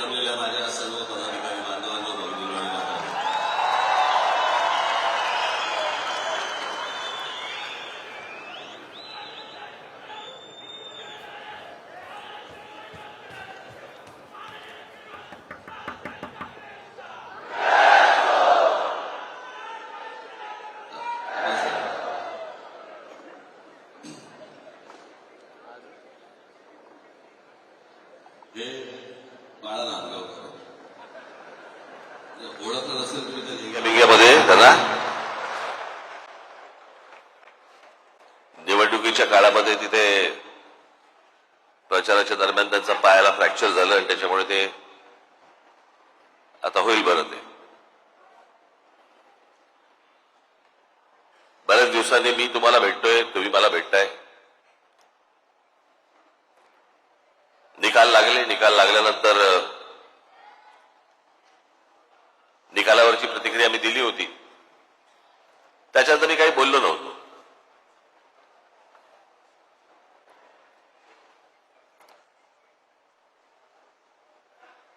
जमलेल्या माझ्या सर्व पदाधिकारी बांधवांनो, भगिनींनो आणि मातांनो, हे बाळा नांदगावकर ओळखलं नसेल तुम्ही त्या लिंग्याबिंग्यामध्ये त्यांना. निवडणुकीच्या काळामध्ये तिथे प्रचाराच्या दरम्यान त्यांचा पायाला फ्रॅक्चर झालं आणि त्याच्यामुळे ते आता होईल बरं. ते बऱ्याच दिवसांनी मी तुम्हाला भेटतोय, तुम्ही मला भेटताय. निकाल लागल्यानंतर निकालावरची प्रतिक्रिया मी दिली होती. त्याच्यानंतर मी काही बोललो नव्हतो.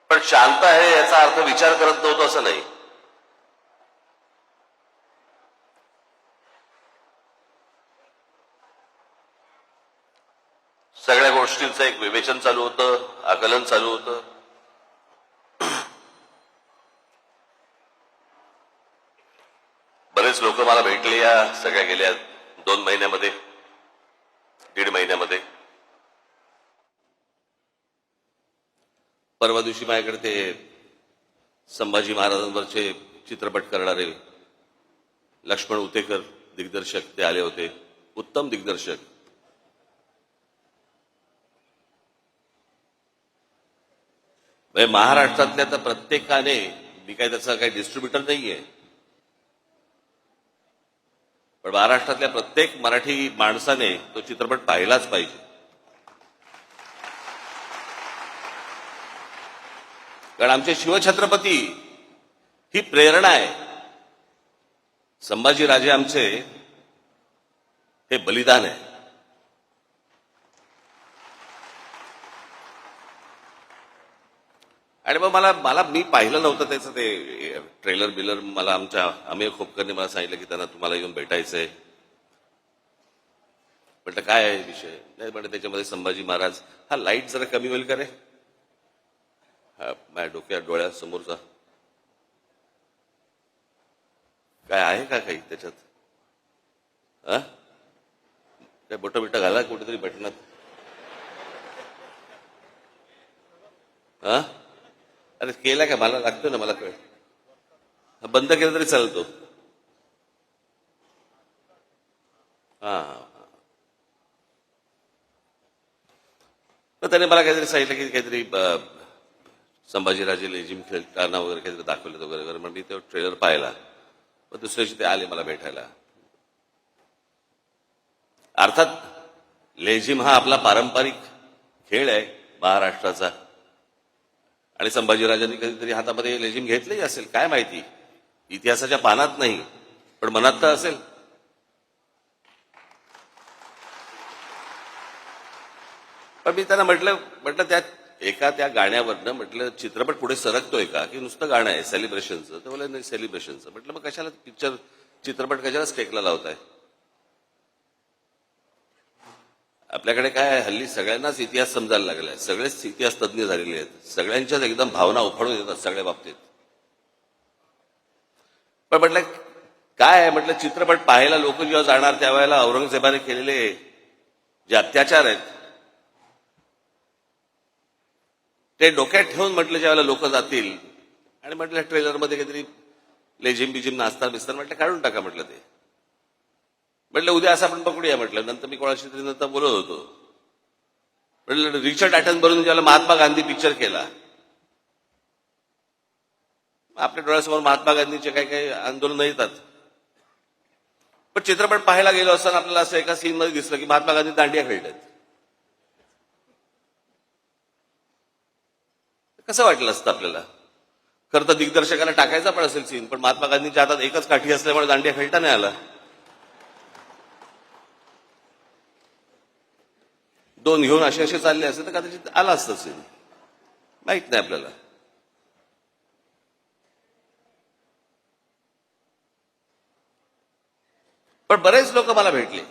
पण शांत आहे याचा अर्थ विचार करत नव्हतो असं नाही. सगळ्या गोष्टींचं एक विवेचन चालू होतं, आकलन चालू होतं. बरेच लोक मला भेटले या सगळ्या गेल्या 2 महिन्यामध्ये, 1.5 महिन्यामध्ये. परवा दिवशी माझ्याकडे ते संभाजी महाराजांवरचे चित्रपट करणारे लक्ष्मण उतेकर दिग्दर्शक ते आले होते. उत्तम दिग्दर्शक. महाराष्ट्रातल्या तर प्रत्येकाने, मी काही त्याचा काही डिस्ट्रीब्युटर नाहीये, पण महाराष्ट्रातल्या प्रत्येक मराठी माणसाने तो चित्रपट पाहिलाच पाहिजे. कारण आमचे शिवछत्रपती ही प्रेरणा आहे. संभाजीराजे आमचे हे बलिदान आहे. आणि मग मला मी पाहिलं नव्हतं त्याचं ते ट्रेलर बिलर. मला आमच्या अमेय खोपकरने मला सांगितलं की त्यांना तुम्हाला येऊन भेटायचंय. म्हटलं काय आहे विषय. नाही म्हणजे त्याच्यामध्ये संभाजी महाराज, हा लाईट जरा कमी होईल का रे, हा माझ्या डोक्यात डोळ्यासमोरचा काय आहे का काही त्याच्यात, हा काय बोट बिट घाला कुठेतरी बटनात, हा अरे केला का, मला लागतो ना, मला कळ. बंद केलं तरी चालतो. हा तर त्याने मला काहीतरी सांगितलं की काहीतरी संभाजीराजे लेझिम खेळताना वगैरे काहीतरी दाखवलं वगैरे. मग मी तो ट्रेलर पाहिला. मग दुसऱ्या दिवशी ते आले मला भेटायला. अर्थात लेझिम हा आपला पारंपरिक खेळ आहे महाराष्ट्राचा. आणि संभाजीराजांनी कधीतरी हातामध्ये लेझिम घेतलेही असेल, काय माहिती, इतिहासाच्या पानात नाही पण मनात तर असेल. पण मी त्यांना म्हटलं त्या गाण्यावरनं म्हटलं चित्रपट पुढे सरकतोय का की नुसतं गाणं आहे सेलिब्रेशनचं. तर बोला नाही सेलिब्रेशनचं. म्हटलं मग कशाला चित्रपट कशाला स्टेकला लावताय. आपल्याकडे काय हल्ली सगळ्यांनाच इतिहास समजायला लागलाय. सगळेच इतिहास तज्ज्ञ झालेले आहेत. सगळ्यांच्याच एकदम भावना उफाळून येतात सगळ्या बाबतीत. पण म्हटलं काय आहे, म्हटलं चित्रपट पाहायला लोक जेव्हा जाणार त्यावेळेला औरंगजेबाने केलेले जे अत्याचार आहेत ते डोक्यात ठेवून म्हटलं ज्यावेळेला लोक जातील. आणि म्हटलं ट्रेलरमध्ये काहीतरी लेझिम बिजिम नाचतात बिस्तार, म्हटलं काढून टाका म्हटलं ते. म्हटलं उद्या असं आपण पकडूया म्हटलं. नंतर मी कोणाशी तरी नंतर बोलत होतो. म्हटलं रिचर्ड ॲटनबरोबर ज्याला महात्मा गांधी पिक्चर केला, आपल्या डोळ्यासमोर महात्मा गांधीचे काही काही आंदोलन येतात. पण चित्रपट पाहायला गेलो असताना आपल्याला असं एका सीन मध्ये दिसलं की महात्मा गांधी दांडिया खेळतात. कसं वाटलं असतं आपल्याला. खरं तर दिग्दर्शकाला टाकायचा पण असेल सीन, पण महात्मा गांधींच्या हातात एकच काठी असल्यामुळे दांडिया खेळता नाही आला. 2 घेऊन असे चालले असेल तर कदाचित आला असतं सीन, माहित नाही आपल्याला. पण बरेच लोक मला भेटले